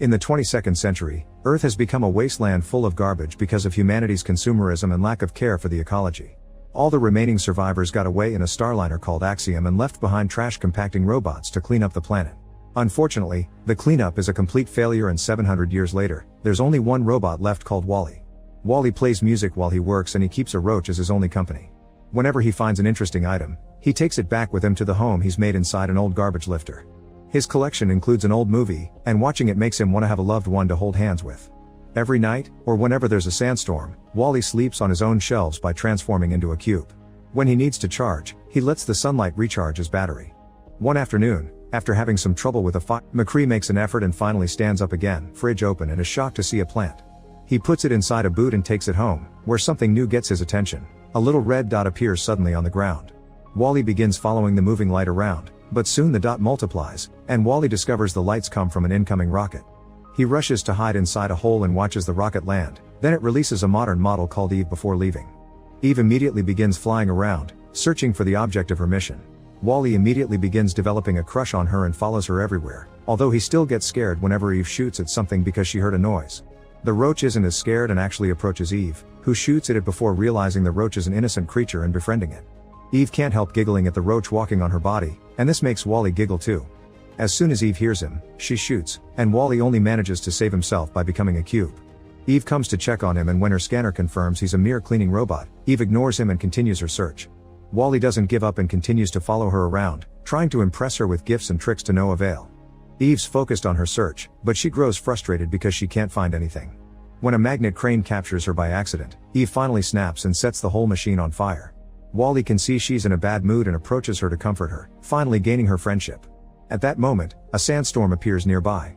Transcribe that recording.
In the 22nd century, Earth has become a wasteland full of garbage because of humanity's consumerism and lack of care for the ecology. All the remaining survivors got away in a starliner called Axiom and left behind trash compacting robots to clean up the planet. Unfortunately, the cleanup is a complete failure, and 700 years later, there's only one robot left called Wally. Wally plays music while he works, and he keeps a roach as his only company. Whenever he finds an interesting item, he takes it back with him to the home he's made inside an old garbage lifter. His collection includes an old movie, and watching it makes him want to have a loved one to hold hands with. Every night, or whenever there's a sandstorm, Wally sleeps on his own shelves by transforming into a cube. When he needs to charge, he lets the sunlight recharge his battery. One afternoon, after having some trouble with a fire, McCree makes an effort and finally stands up again, fridge open, and is shocked to see a plant. He puts it inside a boot and takes it home, where something new gets his attention. A little red dot appears suddenly on the ground. Wally begins following the moving light around, but soon the dot multiplies, and Wally discovers the lights come from an incoming rocket. He rushes to hide inside a hole and watches the rocket land, then it releases a modern model called Eve before leaving. Eve immediately begins flying around, searching for the object of her mission. Wally immediately begins developing a crush on her and follows her everywhere, although he still gets scared whenever Eve shoots at something because she heard a noise. The roach isn't as scared and actually approaches Eve, who shoots at it before realizing the roach is an innocent creature and befriending it. Eve can't help giggling at the roach walking on her body, and this makes Wally giggle too. As soon as Eve hears him, she shoots, and Wally only manages to save himself by becoming a cube. Eve comes to check on him, and when her scanner confirms he's a mere cleaning robot, Eve ignores him and continues her search. Wally doesn't give up and continues to follow her around, trying to impress her with gifts and tricks to no avail. Eve's focused on her search, but she grows frustrated because she can't find anything. When a magnet crane captures her by accident, Eve finally snaps and sets the whole machine on fire. Wally can see she's in a bad mood and approaches her to comfort her, finally gaining her friendship. At that moment, a sandstorm appears nearby.